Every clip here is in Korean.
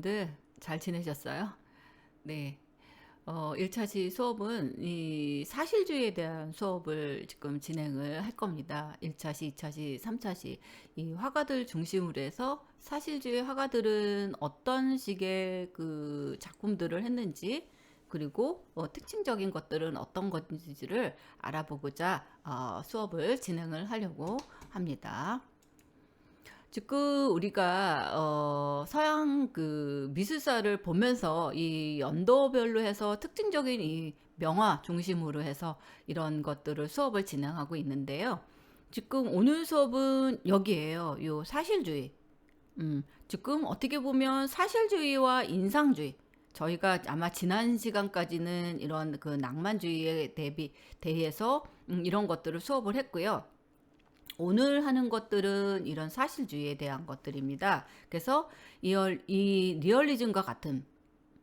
여러분들 잘 지내셨어요? 네. 1차시 수업은 이 사실주의에 대한 수업을 지금 진행을 할 겁니다. 1차시, 2차시, 3차시. 이 화가들 중심으로 해서 사실주의 화가들은 어떤 식의 그 작품들을 했는지, 그리고 특징적인 것들은 어떤 건지를 알아보고자 수업을 진행을 하려고 합니다. 지금 우리가 서양 그 미술사를 보면서 이 연도별로 해서 특징적인 이 명화 중심으로 해서 이런 것들을 수업을 진행하고 있는데요. 지금 오늘 수업은 여기에요. 요 사실주의. 지금 어떻게 보면 사실주의와 인상주의. 저희가 아마 지난 시간까지는 이런 그 낭만주의에 대해서 이런 것들을 수업을 했고요. 오늘 하는 것들은 이런 사실주의에 대한 것들입니다. 그래서 이 리얼리즘과 같은,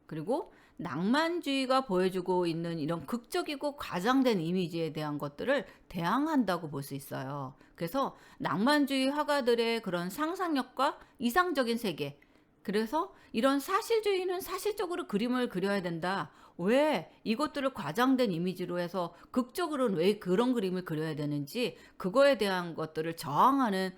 그리고 낭만주의가 보여주고 있는 이런 극적이고 과장된 이미지에 대한 것들을 대항한다고 볼 수 있어요. 그래서 낭만주의 화가들의 그런 상상력과 이상적인 세계, 그래서 이런 사실주의는 사실적으로 그림을 그려야 된다. 왜 이것들을 과장된 이미지로 해서 극적으로는 왜 그런 그림을 그려야 되는지, 그거에 대한 것들을 저항하는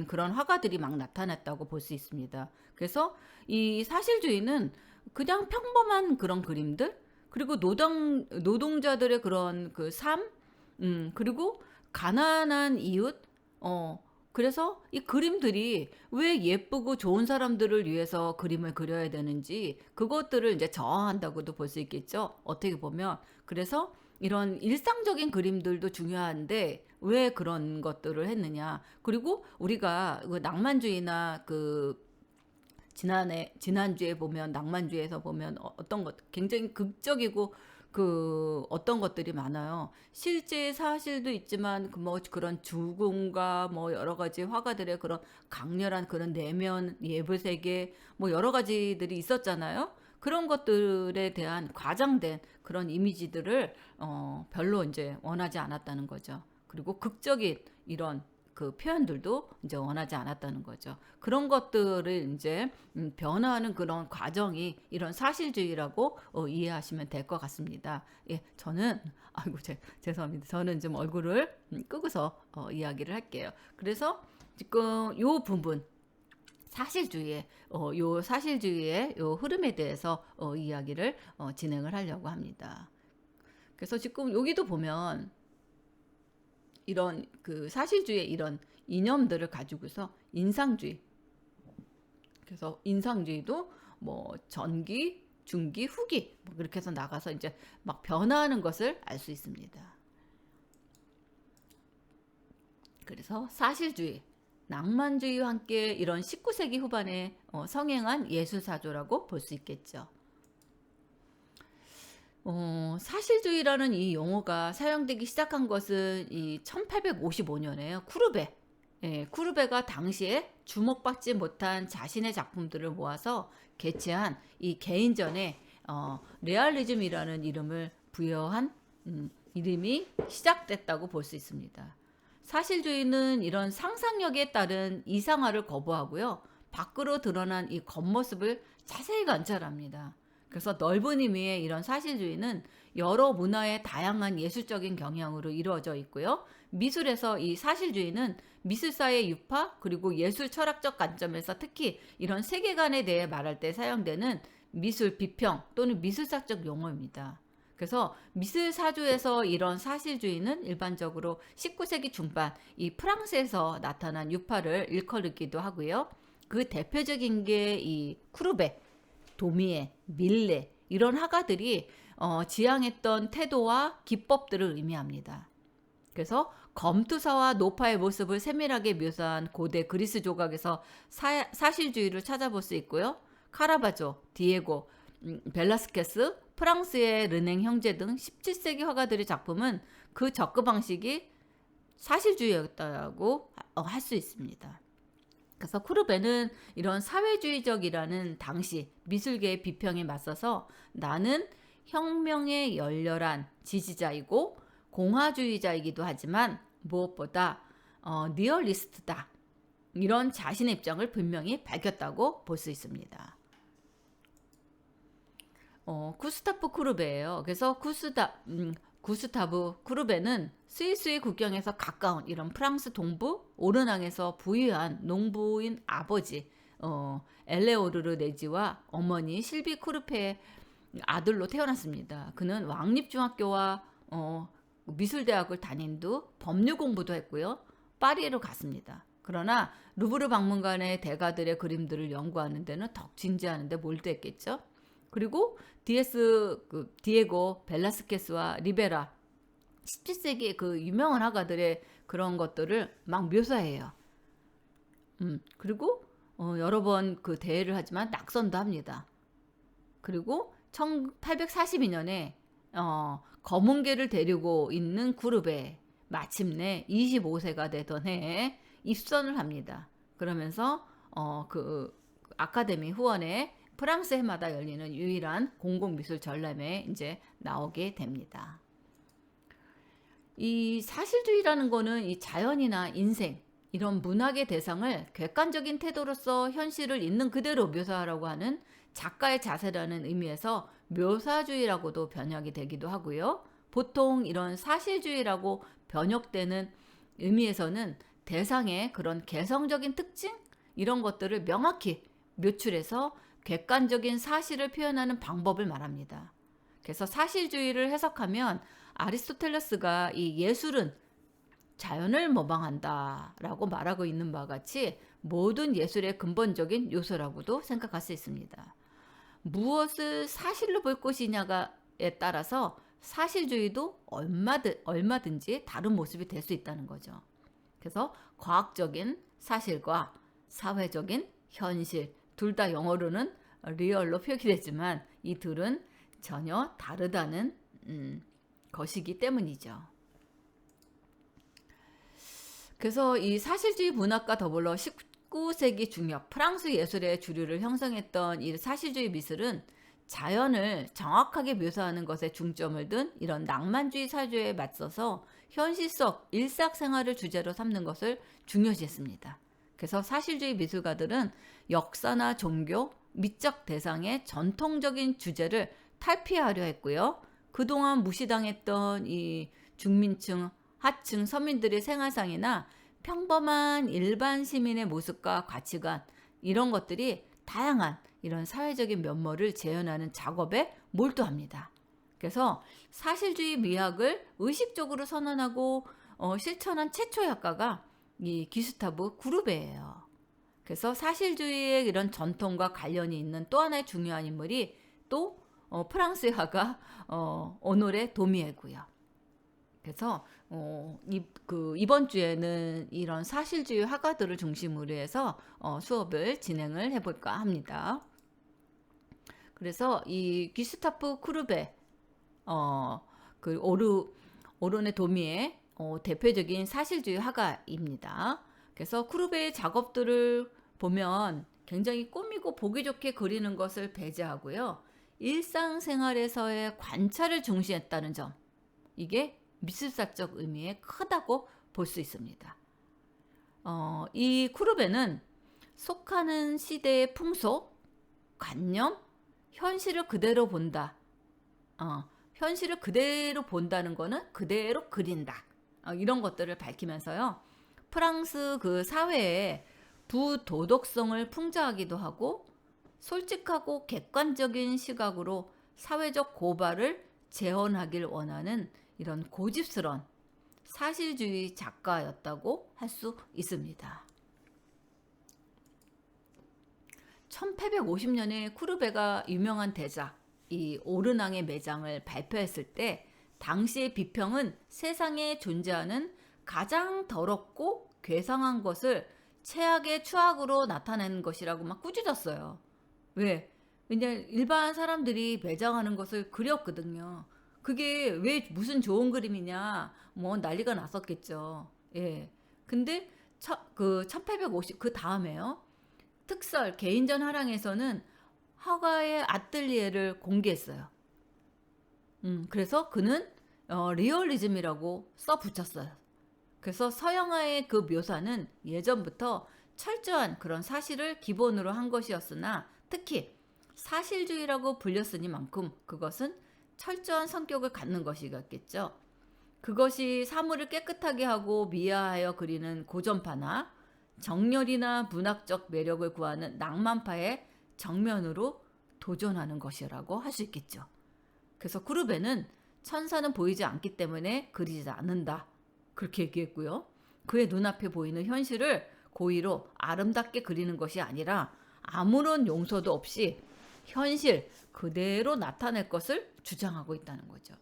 그런 화가들이 막 나타났다고 볼 수 있습니다. 그래서 이 사실주의는 그냥 평범한 그런 그림들, 그리고 노동자들의 그런 그 삶, 그리고 가난한 이웃, 그래서 이 그림들이 왜 예쁘고 좋은 사람들을 위해서 그림을 그려야 되는지, 그것들을 이제 저항한다고도 볼 수 있겠죠. 어떻게 보면. 그래서 이런 일상적인 그림들도 중요한데 왜 그런 것들을 했느냐. 그리고 우리가 그 낭만주의나 그 지난주에 보면, 낭만주의에서 보면 어떤 것 굉장히 극적이고 그 어떤 것들이 많아요. 실제 사실도 있지만 그 뭐 그런 죽음과 뭐 여러 가지 화가들의 그런 강렬한 그런 내면 예불 세계, 뭐 여러 가지들이 있었잖아요. 그런 것들에 대한 과장된 그런 이미지들을 별로 이제 원하지 않았다는 거죠. 그리고 극적인 이런 그 표현들도 이제 원하지 않았다는 거죠. 그런 것들을 이제 변화하는 그런 과정이 이런 사실주의라고 이해하시면 될 것 같습니다. 예, 저는 아이고 죄송합니다. 저는 좀 얼굴을 끄고서 이야기를 할게요. 그래서 지금 요 부분 요 사실주의의 요 흐름에 대해서 이야기를 진행을 하려고 합니다. 그래서 지금 여기도 보면 이런 그 사실주의의 이런 이념들을 가지고서 인상주의. 그래서 인상주의도 뭐 전기, 중기, 후기 뭐 그렇게 해서 나가서 이제 막 변화하는 것을 알 수 있습니다. 그래서 사실주의, 낭만주의와 함께 이런 19세기 후반에 성행한 예술사조라고 볼 수 있겠죠. 사실주의라는 이 용어가 사용되기 시작한 것은 이 1855년에요. 쿠르베. 예, 쿠르베가 당시에 주목받지 못한 자신의 작품들을 모아서 개최한 이 개인전에 레알리즘이라는 이름을 부여한 이름이 시작됐다고 볼 수 있습니다. 사실주의는 이런 상상력에 따른 이상화를 거부하고요. 밖으로 드러난 이 겉모습을 자세히 관찰합니다. 그래서 넓은 의미의 이런 사실주의는 여러 문화의 다양한 예술적인 경향으로 이루어져 있고요. 미술에서 이 사실주의는 미술사의 유파, 그리고 예술 철학적 관점에서 특히 이런 세계관에 대해 말할 때 사용되는 미술 비평 또는 미술사적 용어입니다. 그래서 미술 사조에서 이런 사실주의는 일반적으로 19세기 중반 이 프랑스에서 나타난 유파를 일컬기도 하고요. 그 대표적인 게 이 쿠르베, 도미에, 밀레 이런 화가들이 지향했던 태도와 기법들을 의미합니다. 그래서 검투사와 노파의 모습을 세밀하게 묘사한 고대 그리스 조각에서 사실주의를 찾아볼 수 있고요. 카라바조, 디에고, 벨라스케스, 프랑스의 르냉 형제 등 17세기 화가들의 작품은 그 접근 방식이 사실주의였다고 할 수 있습니다. 그래서 쿠르베는 이런 사회주의적이라는 당시 미술계의 비평에 맞서서 나는 혁명의 열렬한 지지자이고 공화주의자이기도 하지만 무엇보다 리얼리스트다. 이런 자신의 입장을 분명히 밝혔다고 볼 수 있습니다. 구스타프 쿠르베예요. 그래서 구스타브 쿠르베는 스위스의 국경에서 가까운 이런 프랑스 동부 오르낭에서 부유한 농부인 아버지 엘레오르르 네지와 어머니 실비 쿠르페의 아들로 태어났습니다. 그는 왕립중학교와 미술대학을 다닌 뒤 법률 공부도 했고요. 파리로 갔습니다. 그러나 루브르 박물관의 대가들의 그림들을 연구하는 데는 덕 진지하는 데 몰두했겠죠. 그리고 디에고 벨라스케스와 리베라 17세기의 그 유명한 화가들의 그런 것들을 막 묘사해요. 그리고 여러 번 그 대회를 하지만 낙선도 합니다. 그리고 1842년에 검은개를 데리고 있는 그룹에 마침내 25세가 되던 해에 입선을 합니다. 그러면서 그 아카데미 후원에 프랑스 해마다 열리는 유일한 공공미술 전람회에 이제 나오게 됩니다. 이 사실주의라는 거는 이 자연이나 인생 이런 문학의 대상을 객관적인 태도로서 현실을 있는 그대로 묘사하라고 하는 작가의 자세라는 의미에서 묘사주의라고도 번역이 되기도 하고요. 보통 이런 사실주의라고 번역되는 의미에서는 대상의 그런 개성적인 특징 이런 것들을 명확히 묘출해서 객관적인 사실을 표현하는 방법을 말합니다. 그래서 사실주의를 해석하면 아리스토텔레스가 이 예술은 자연을 모방한다 라고 말하고 있는 바와 같이 모든 예술의 근본적인 요소라고도 생각할 수 있습니다. 무엇을 사실로 볼 것이냐에 따라서 사실주의도 얼마든지 다른 모습이 될 수 있다는 거죠. 그래서 과학적인 사실과 사회적인 현실 둘 다 영어로는 리얼로 표기되지만 이 둘은 전혀 다르다는 것이기 때문이죠. 그래서 이 사실주의 문학과 더불어 19세기 중엽 프랑스 예술의 주류를 형성했던 이 사실주의 미술은 자연을 정확하게 묘사하는 것에 중점을 둔 이런 낭만주의 사조에 맞서서 현실 속 일상생활을 주제로 삼는 것을 중요시했습니다. 그래서 사실주의 미술가들은 역사나 종교, 미적 대상의 전통적인 주제를 탈피하려 했고요. 그동안 무시당했던 이 중민층, 하층 서민들의 생활상이나 평범한 일반 시민의 모습과 가치관 이런 것들이 다양한 이런 사회적인 면모를 재현하는 작업에 몰두합니다. 그래서 사실주의 미학을 의식적으로 선언하고 실천한 최초의 학가가 이 기스타브 그루베예요. 그래서 사실주의의 이런 전통과 관련이 있는 또 하나의 중요한 인물이 또 프랑스의 화가 오노레 도미에고요. 그래서 이번 주에는 이런 사실주의 화가들을 중심으로 해서 수업을 진행을 해볼까 합니다. 그래서 이 귀스타프 쿠르베, 그 오르네 도미의 대표적인 사실주의 화가입니다. 그래서 쿠르베의 작업들을 보면 굉장히 꾸미고 보기 좋게 그리는 것을 배제하고요. 일상생활에서의 관찰을 중시했다는 점, 이게 미술사적 의미에 크다고 볼 수 있습니다. 이 쿠르베는 속하는 시대의 풍속, 관념, 현실을 그대로 본다. 현실을 그대로 본다는 거는 그대로 그린다. 이런 것들을 밝히면서요. 프랑스 그 사회의 부도덕성을 풍자하기도 하고 솔직하고 객관적인 시각으로 사회적 고발을 재현하길 원하는 이런 고집스러운 사실주의 작가였다고 할 수 있습니다. 1850년에 쿠르베가 유명한 대작 이 오르낭의 매장을 발표했을 때 당시의 비평은 세상에 존재하는 가장 더럽고 괴상한 것을 최악의 추악으로 나타내는 것이라고 막 꾸짖었어요. 왜? 왜냐면 일반 사람들이 매장하는 것을 그렸거든요. 그게 왜 무슨 좋은 그림이냐 뭐 난리가 났었겠죠. 예. 근데 1850 그 다음에요. 특설 개인전 화랑에서는 화가의 아뜰리에를 공개했어요. 그래서 그는 리얼리즘이라고 써 붙였어요. 그래서 서양화의 그 묘사는 예전부터 철저한 그런 사실을 기본으로 한 것이었으나 특히 사실주의라고 불렸으니만큼 그것은 철저한 성격을 갖는 것이겠죠. 그것이 사물을 깨끗하게 하고 미화하여 그리는 고전파나 정열이나 문학적 매력을 구하는 낭만파의 정면으로 도전하는 것이라고 할 수 있겠죠. 그래서 쿠르베는 천사는 보이지 않기 때문에 그리지 않는다, 그렇게 얘기했고요. 그의 눈앞에 보이는 현실을 고의로 아름답게 그리는 것이 아니라 아무런 용서도 없이 현실 그대로 나타낼 것을 주장하고 있다는 거죠.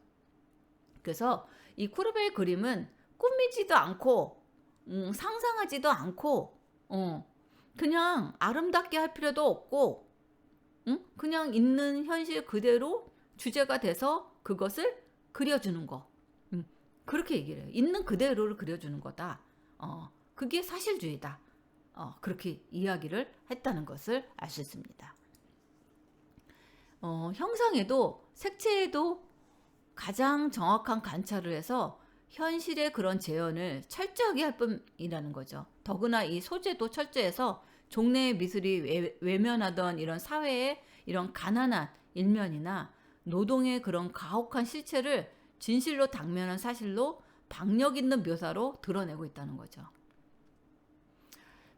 그래서 이 쿠르베의 그림은 꾸미지도 않고 상상하지도 않고 그냥 아름답게 할 필요도 없고 그냥 있는 현실 그대로 주제가 돼서 그것을 그려주는 거. 그렇게 얘기를 해요. 있는 그대로를 그려주는 거다. 그게 사실주의다. 그렇게 이야기를 했다는 것을 알 수 있습니다. 형상에도 색채에도 가장 정확한 관찰을 해서 현실의 그런 재현을 철저하게 할 뿐이라는 거죠. 더구나 이 소재도 철저해서 종래의 미술이 외면하던 이런 사회의 이런 가난한 일면이나 노동의 그런 가혹한 실체를 진실로 당면한 사실로 박력 있는 묘사로 드러내고 있다는 거죠.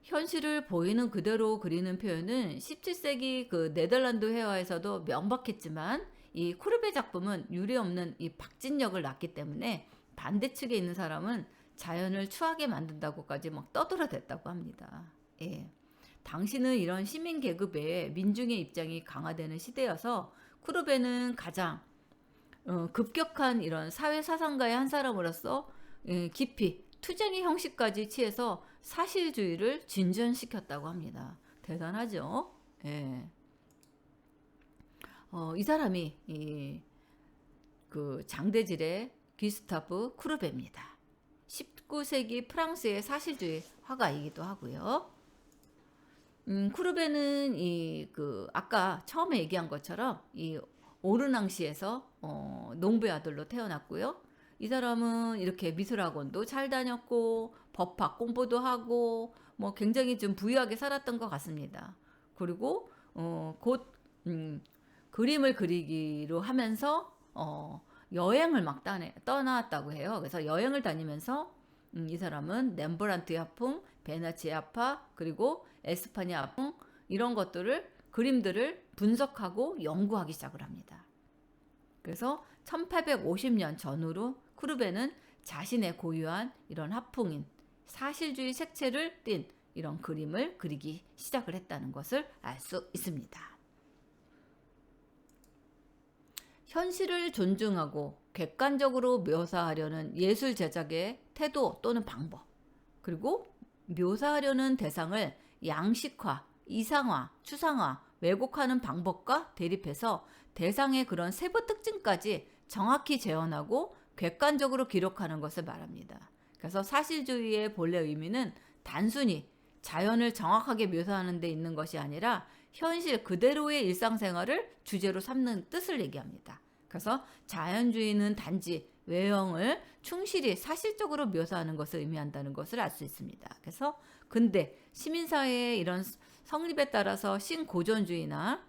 현실을 보이는 그대로 그리는 표현은 17세기 그 네덜란드 회화에서도 명백했지만 이 쿠르베 작품은 유례없는 이 박진력을 낳기 때문에 반대측에 있는 사람은 자연을 추하게 만든다고까지 막 떠들어댔다고 합니다. 예. 당시는 이런 시민 계급의 민중의 입장이 강화되는 시대여서 쿠르베는 가장 급격한 이런 사회 사상가의 한 사람으로서 깊이 투쟁의 형식까지 취해서 사실주의를 진전시켰다고 합니다. 대단하죠? 예. 이 사람이 그 장대질의 기스타브 쿠르베입니다. 19세기 프랑스의 사실주의 화가이기도 하고요. 쿠르베는 아까 처음에 얘기한 것처럼 이 오르낭시에서 농부의 아들로 태어났고요. 이 사람은 이렇게 미술학원도 잘 다녔고 법학 공부도 하고 뭐 굉장히 좀 부유하게 살았던 것 같습니다. 그리고 곧 그림을 그리기로 하면서 여행을 막 떠나왔다고 해요. 그래서 여행을 다니면서 이 사람은 렘브란트의 화풍, 베나치의 화파, 그리고 에스파냐 화풍 이런 그림들을 분석하고 연구하기 시작을 합니다. 그래서 1850년 전후로 쿠르베는 자신의 고유한 이런 화풍인 사실주의 색채를 띤 이런 그림을 그리기 시작을 했다는 것을 알 수 있습니다. 현실을 존중하고 객관적으로 묘사하려는 예술 제작의 태도 또는 방법, 그리고 묘사하려는 대상을 양식화, 이상화, 추상화, 왜곡하는 방법과 대립해서 대상의 그런 세부 특징까지 정확히 재현하고 객관적으로 기록하는 것을 말합니다. 그래서 사실주의의 본래 의미는 단순히 자연을 정확하게 묘사하는 데 있는 것이 아니라 현실 그대로의 일상생활을 주제로 삼는 뜻을 얘기합니다. 그래서 자연주의는 단지 외형을 충실히 사실적으로 묘사하는 것을 의미한다는 것을 알 수 있습니다. 그래서 근대 시민사회의 이런 성립에 따라서 신고전주의나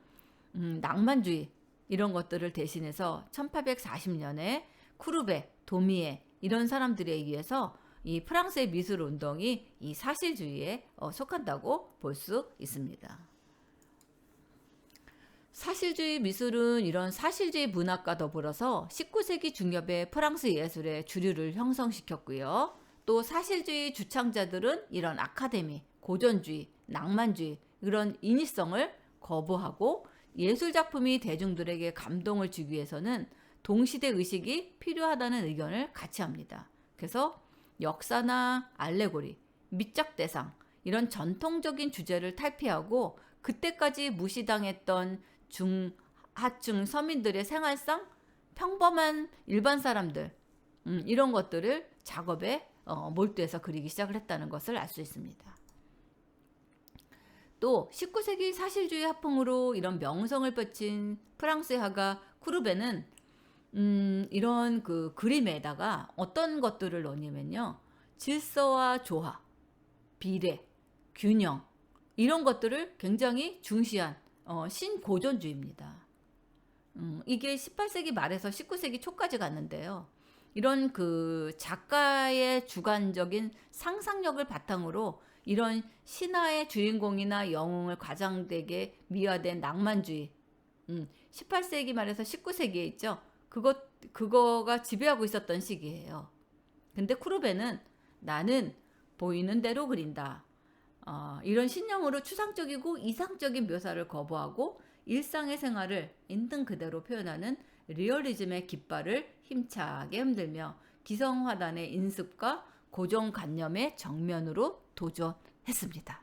낭만주의 이런 것들을 대신해서 1840년에 쿠르베, 도미에 이런 사람들에 의해서 이 프랑스의 미술 운동이 이 사실주의에 속한다고 볼 수 있습니다. 사실주의 미술은 이런 사실주의 문학과 더불어서 19세기 중엽의 프랑스 예술의 주류를 형성시켰고요. 또 사실주의 주창자들은 이런 아카데미, 고전주의, 낭만주의 이런 인위성을 거부하고 예술작품이 대중들에게 감동을 주기 위해서는 동시대 의식이 필요하다는 의견을 같이 합니다. 그래서 역사나 알레고리, 미적 대상 이런 전통적인 주제를 탈피하고 그때까지 무시당했던 중하층 서민들의 생활상, 평범한 일반 사람들 이런 것들을 작업에 몰두해서 그리기 시작을 했다는 것을 알 수 있습니다. 또 19세기 사실주의 화풍으로 이런 명성을 펼친 프랑스의 화가 쿠르베는 이런 그 그림에다가 어떤 것들을 넣냐면요, 질서와 조화, 비례, 균형 이런 것들을 굉장히 중시한 신고전주의입니다. 이게 18세기 말에서 19세기 초까지 갔는데요. 이런 그 작가의 주관적인 상상력을 바탕으로 이런 신화의 주인공이나 영웅을 과장되게 미화된 낭만주의, 18세기 말에서 19세기에 있죠. 그거가 지배하고 있었던 시기예요. 근데 쿠르베는 나는 보이는 대로 그린다. 이런 신념으로 추상적이고 이상적인 묘사를 거부하고 일상의 생활을 있는 그대로 표현하는 리얼리즘의 깃발을 힘차게 흔들며 기성화단의 인습과 고정관념의 정면으로 도전했습니다.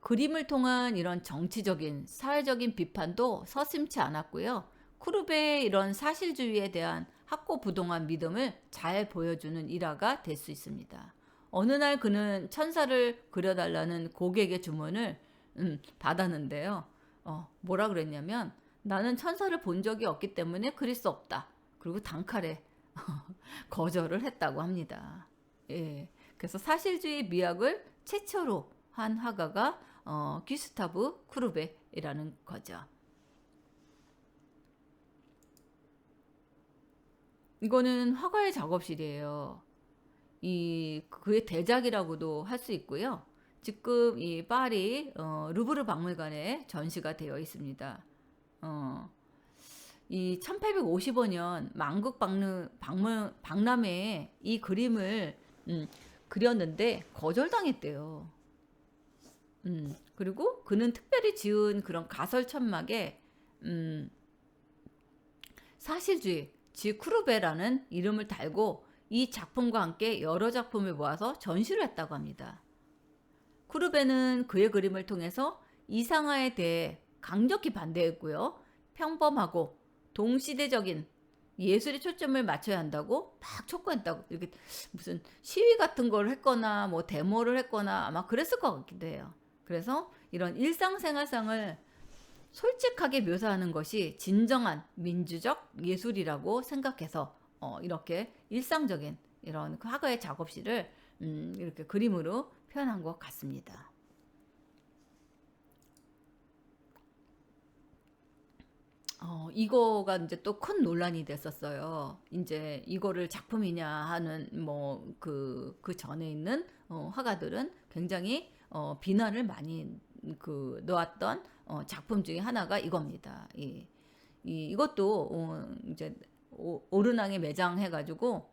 그림을 통한 이런 정치적인, 사회적인 비판도 서슴지 않았고요. 쿠르베의 이런 사실주의에 대한 확고부동한 믿음을 잘 보여주는 일화가 될 수 있습니다. 어느 날 그는 천사를 그려달라는 고객의 주문을 받았는데요. 뭐라 그랬냐면 나는 천사를 본 적이 없기 때문에 그릴 수 없다. 그리고 단칼에 거절을 했다고 합니다. 예, 그래서 사실주의 미학을 최초로 한 화가가 기스타브 쿠르베라는 거죠. 이거는 화가의 작업실이에요. 그의 대작이라고도 할 수 있고요. 지금 이 파리 루브르 박물관에 전시가 되어 있습니다. 이 1855년 만국 박람회에 이 그림을 그렸는데 거절당했대요. 그리고 그는 특별히 지은 그런 가설 천막에 사실주의, 즉 쿠르베라는 이름을 달고 이 작품과 함께 여러 작품을 모아서 전시를 했다고 합니다. 쿠르베는 그의 그림을 통해서 이상화에 대해 강력히 반대했고요. 평범하고 동시대적인 예술에 초점을 맞춰야 한다고 막 촉구했다고, 이렇게 무슨 시위 같은 걸 했거나 뭐 데모를 했거나 아마 그랬을 것 같기도 해요. 그래서 이런 일상생활상을 솔직하게 묘사하는 것이 진정한 민주적 예술이라고 생각해서 이렇게 일상적인 이런 화가의 작업실을 이렇게 그림으로 표현한 것 같습니다. 이거가 이제 또 큰 논란이 됐었어요. 이제 이거를 작품이냐 하는 뭐 그 전에 있는 화가들은 굉장히 비난을 많이 놓았던 작품 중에 하나가 이겁니다. 이것도 이제 오르낭에 매장해가지고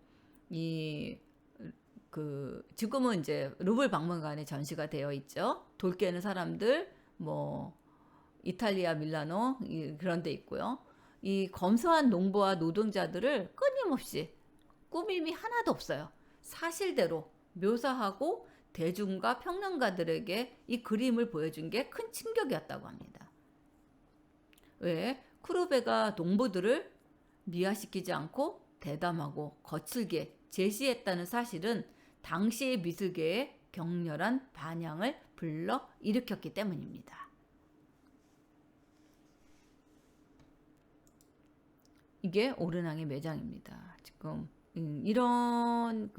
지금은 이제 루블 박물관에 전시가 되어 있죠. 돌 깨는 사람들, 뭐 이탈리아 밀라노 그런 데 있고요. 이 검소한 농부와 노동자들을 끊임없이 꾸밈이 하나도 없어요. 사실대로 묘사하고 대중과 평론가들에게 이 그림을 보여준 게 큰 충격이었다고 합니다. 왜? 쿠르베가 농부들을 미화시키지 않고 대담하고 거칠게 제시했다는 사실은 당시의 미술계에 격렬한 반향을 불러 일으켰기 때문입니다. 이게 오르낭의 매장입니다. 지금 이런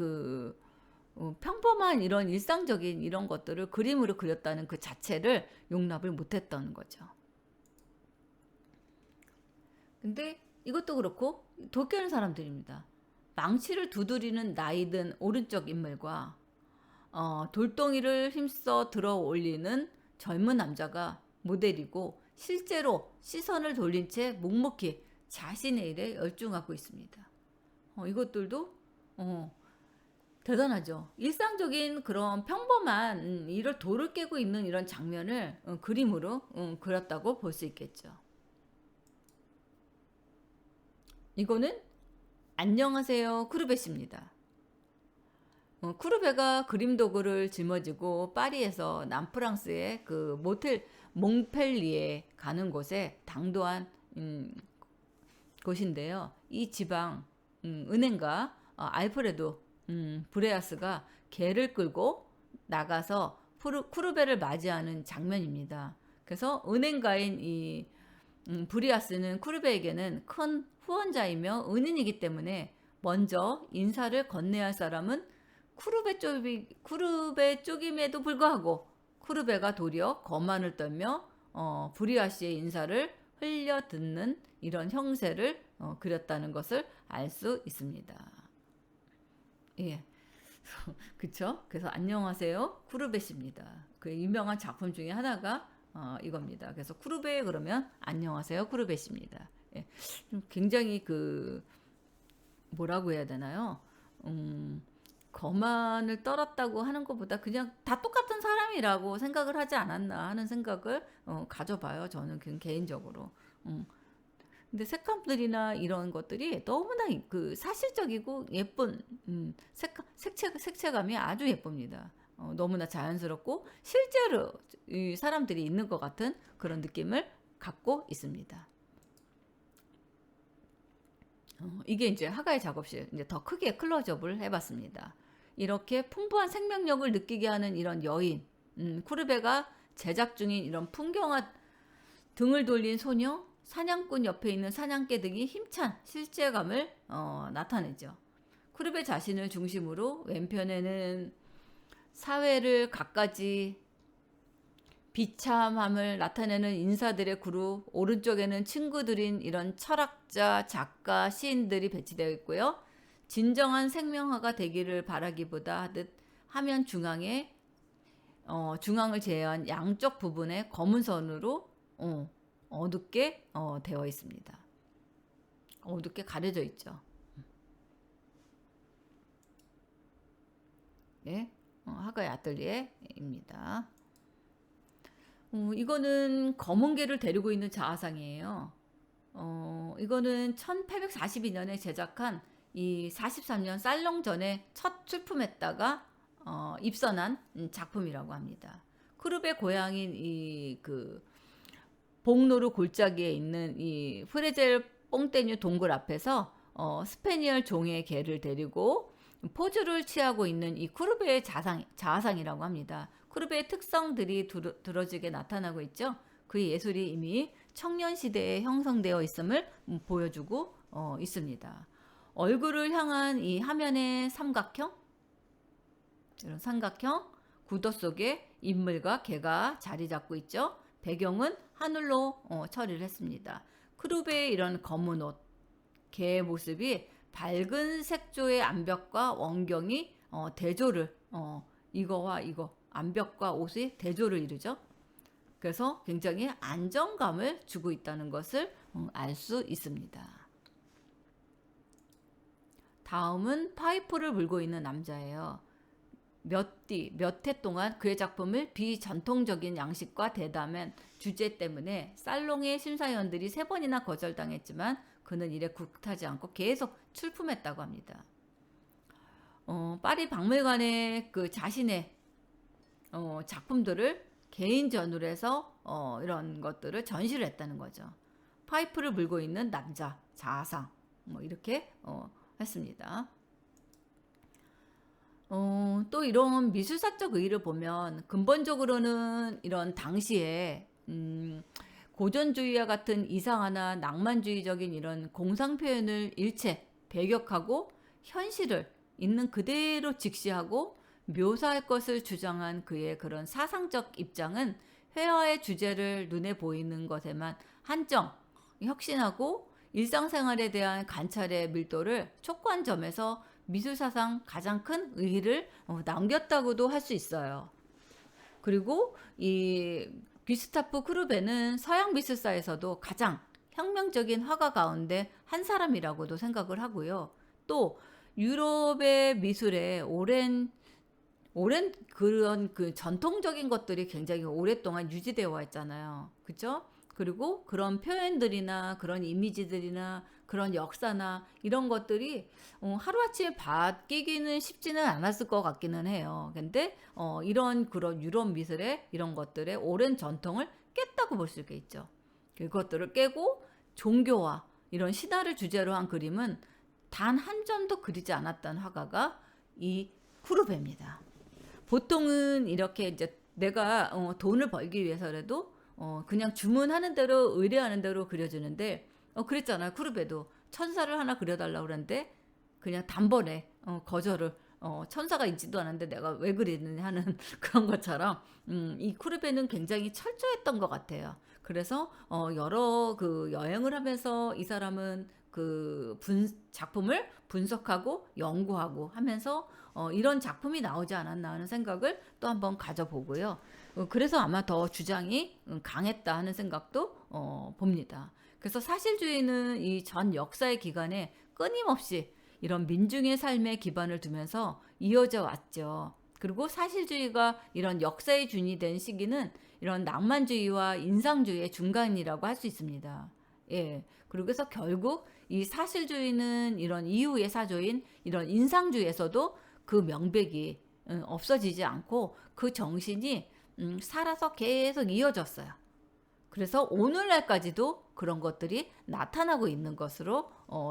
평범한 이런 일상적인 이런 것들을 그림으로 그렸다는 그 자체를 용납을 못했던 거죠. 근데 이것도 그렇고 돌 깨는 사람들입니다. 망치를 두드리는 나이든 오른쪽 인물과 돌덩이를 힘써 들어 올리는 젊은 남자가 모델이고 실제로 시선을 돌린 채 묵묵히 자신의 일에 열중하고 있습니다. 이것들도 대단하죠. 일상적인 그런 평범한 이를 돌을 깨고 있는 이런 장면을 그림으로 그렸다고 볼 수 있겠죠. 이거는 안녕하세요 쿠르베씨입니다. 쿠르베가 그림 도구를 짊어지고 파리에서 남프랑스의 그 모텔 몽펠리에 가는 곳에 당도한 곳인데요. 이 지방 은행가 알프레도 브레아스가 개를 끌고 나가서 쿠르베를 맞이하는 장면입니다. 그래서 은행가인 이 브리아스는 쿠르베에게는 큰 후원자이며 은인이기 때문에 먼저 인사를 건네야 할 사람은 쿠르베 쪽임에도 불구하고 쿠르베가 도리어 거만을 떨며 브리아 씨의 인사를 흘려 듣는 이런 형세를 그렸다는 것을 알 수 있습니다. 예. 그쵸? 그래서 안녕하세요 쿠르베 씨입니다. 그 유명한 작품 중에 하나가 이겁니다. 그래서 쿠르베 그러면 안녕하세요 쿠르베 씨입니다. 예. 굉장히 그 뭐라고 해야 되나요? 거만을 떨었다고 하는 것보다 그냥 다 똑같은 사람이라고 생각을 하지 않았나 하는 생각을 가져봐요. 저는 개인적으로. 근데 색감들이나 이런 것들이 너무나 그 사실적이고 예쁜 색채감이 아주 예쁩니다. 너무나 자연스럽고 실제로 이 사람들이 있는 것 같은 그런 느낌을 갖고 있습니다. 이게 이제 하가의 작업실 이제 더 크게 클로즈업을 해봤습니다. 이렇게 풍부한 생명력을 느끼게 하는 이런 여인, 쿠르베가 제작 중인 이런 풍경화 등을 돌린 소녀, 사냥꾼 옆에 있는 사냥개 등이 힘찬 실제감을 나타내죠. 쿠르베 자신을 중심으로 왼편에는 사회를 갖가지 비참함을 나타내는 인사들의 그룹, 오른쪽에는 친구들인 이런 철학자, 작가, 시인들이 배치되어 있고요. 진정한 생명화가 되기를 바라기보다 하듯 화면 중앙에 중앙을 제외한 양쪽 부분에 검은 선으로 어둡게 되어 있습니다. 어둡게 가려져 있죠. 네, 하가의 아뜰리에입니다. 이거는 검은개를 데리고 있는 자아상이에요. 이거는 1842년에 제작한 이 43년 살롱전에 첫 출품했다가 입선한 작품이라고 합니다. 쿠르베 고향인 이 그 복노루 골짜기에 있는 이 프레젤 뽕떼뉴 동굴 앞에서 스페니얼 종의 개를 데리고 포즈를 취하고 있는 이 쿠르베의 자아상이라고 합니다. 쿠르베의 특성들이 드러지게 나타나고 있죠. 그의 예술이 이미 청년 시대에 형성되어 있음을 보여주고 있습니다. 얼굴을 향한 이 화면의 삼각형, 이런 삼각형 구도 속에 인물과 개가 자리 잡고 있죠. 배경은 하늘로 처리를 했습니다. 쿠르베의 이런 검은 옷, 개의 모습이 밝은 색조의 암벽과 원경이 대조를 이거와 이거 암벽과 옷의 대조를 이루죠. 그래서 굉장히 안정감을 주고 있다는 것을 알 수 있습니다. 다음은 파이프를 물고 있는 남자예요. 몇 해 동안 그의 작품을 비전통적인 양식과 대담한 주제 때문에 살롱의 심사위원들이 3번이나 거절당했지만 그는 이래 굴하지 않고 계속 출품했다고 합니다. 파리 박물관에 그 자신의 작품들을 개인 전울해서 이런 것들을 전시를 했다는 거죠. 파이프를 물고 있는 남자, 자아상 뭐 이렇게 했습니다. 또 이런 미술사적 의의를 보면 근본적으로는 이런 당시에 고전주의와 같은 이상하나 낭만주의적인 이런 공상 표현을 일체 배격하고 현실을 있는 그대로 직시하고 묘사할 것을 주장한 그의 그런 사상적 입장은 회화의 주제를 눈에 보이는 것에만 한정, 혁신하고 일상생활에 대한 관찰의 밀도를 촉구한 점에서 미술사상 가장 큰 의의를 남겼다고도 할 수 있어요. 그리고 이 귀스타프 크루베는 서양 미술사에서도 가장 혁명적인 화가 가운데 한 사람이라고도 생각을 하고요. 또 유럽의 미술에 오랜 그런 그 전통적인 것들이 굉장히 오랫동안 유지되어 있잖아요. 그렇죠? 그리고 그런 표현들이나 그런 이미지들이나 그런 역사나 이런 것들이 하루아침에 바뀌기는 쉽지는 않았을 것 같기는 해요. 근데 이런 그런 유럽 미술의 이런 것들의 오랜 전통을 깼다고 볼 수 있겠죠. 그것들을 깨고 종교와 이런 신화를 주제로 한 그림은 단 한 점도 그리지 않았던 화가가 이 쿠르베입니다. 보통은 이렇게 이제 내가 돈을 벌기 위해서라도 그냥 주문하는 대로 의뢰하는 대로 그려주는데 그랬잖아요. 쿠르베도 천사를 하나 그려달라고 그랬는데 그냥 단번에 거절을 천사가 있지도 않은데 내가 왜 그랬느냐 하는 그런 것처럼 이 쿠르베는 굉장히 철저했던 것 같아요. 그래서 여러 그 여행을 하면서 이 사람은 그 작품을 분석하고 연구하고 하면서 이런 작품이 나오지 않았나 하는 생각을 또 한번 가져보고요. 그래서 아마 더 주장이 강했다 하는 생각도 봅니다. 그래서 사실주의는 이 전 역사의 기간에 끊임없이 이런 민중의 삶에 기반을 두면서 이어져 왔죠. 그리고 사실주의가 이런 역사의 준이 된 시기는 이런 낭만주의와 인상주의의 중간이라고 할 수 있습니다. 예. 그리고 그래서 결국 이 사실주의는 이런 이후의 사조인 이런 인상주의에서도 그 명백이 없어지지 않고 그 정신이 살아서 계속 이어졌어요. 그래서 오늘날까지도 그런 것들이 나타나고 있는 것으로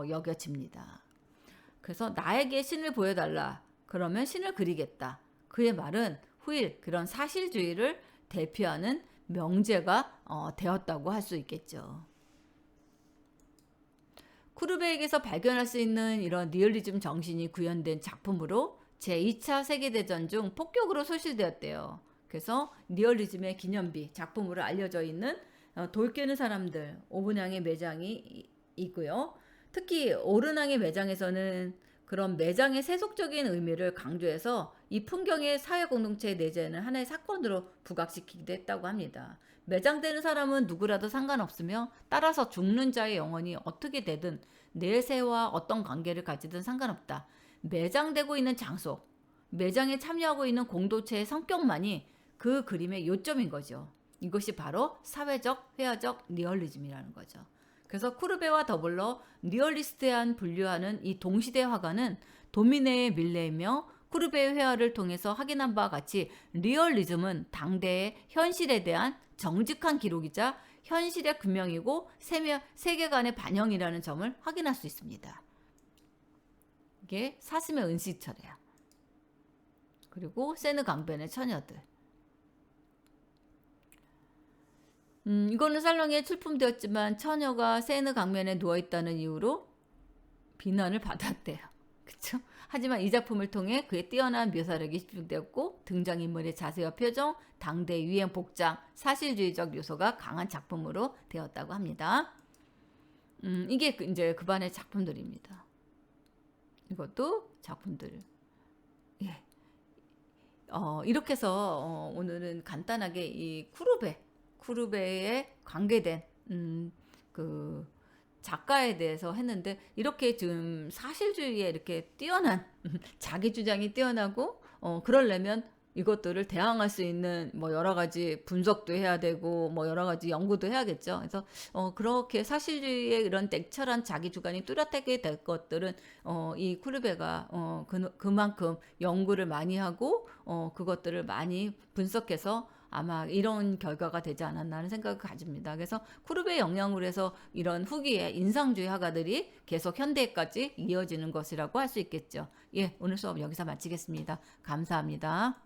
여겨집니다. 그래서 나에게 신을 보여달라. 그러면 신을 그리겠다. 그의 말은 후일 그런 사실주의를 대표하는 명제가 되었다고 할 수 있겠죠. 쿠르베에게서 발견할 수 있는 이런 리얼리즘 정신이 구현된 작품으로 제2차 세계대전 중 폭격으로 소실되었대요. 그래서 리얼리즘의 기념비 작품으로 알려져 있는 돌 깨는 사람들 오분양의 매장이 있고요. 특히 오르낭의 매장에서는 그런 매장의 세속적인 의미를 강조해서 이 풍경의 사회 공동체의 내재는 하나의 사건으로 부각시키기도 했다고 합니다. 매장되는 사람은 누구라도 상관없으며 따라서 죽는 자의 영혼이 어떻게 되든 내세와 어떤 관계를 가지든 상관없다. 매장되고 있는 장소, 매장에 참여하고 있는 공동체의 성격만이 그 그림의 요점인 거죠. 이것이 바로 사회적, 회화적 리얼리즘이라는 거죠. 그래서 쿠르베와 더불어 리얼리스트한 분류하는 이 동시대 화가는 도미네의 밀레이며 쿠르베의 회화를 통해서 확인한 바와 같이 리얼리즘은 당대의 현실에 대한 정직한 기록이자 현실의 규명이고 세계관의 반영이라는 점을 확인할 수 있습니다. 이게 사슴의 은시철이에요. 그리고 세느 강변의 처녀들. 이거는 살롱에 출품되었지만 처녀가 세느 강변에 누워있다는 이유로 비난을 받았대요. 그쵸? 하지만 이 작품을 통해 그의 뛰어난 묘사력이 집중되었고 등장인물의 자세와 표정, 당대 유행 복장, 사실주의적 요소가 강한 작품으로 되었다고 합니다. 이게 이제 그 반의 작품들입니다. 이것도 작품들. 예. 이렇게 해서 오늘은 간단하게 이 쿠르베에 관계된 그 작가에 대해서 했는데 이렇게 좀 사실주의에 이렇게 뛰어난 자기 주장이 뛰어나고 그러려면 이것들을 대항할 수 있는 뭐 여러 가지 분석도 해야 되고 뭐 여러 가지 연구도 해야겠죠. 그래서 그렇게 사실주의의 이런 냉철한 자기 주관이 뚜렷하게 될 것들은 이 쿠르베가 그만큼 연구를 많이 하고 그것들을 많이 분석해서 아마 이런 결과가 되지 않았나 하는 생각을 가집니다. 그래서 쿠르베의 영향으로 해서 이런 후기의 인상주의 화가들이 계속 현대까지 이어지는 것이라고 할 수 있겠죠. 예, 오늘 수업 여기서 마치겠습니다. 감사합니다.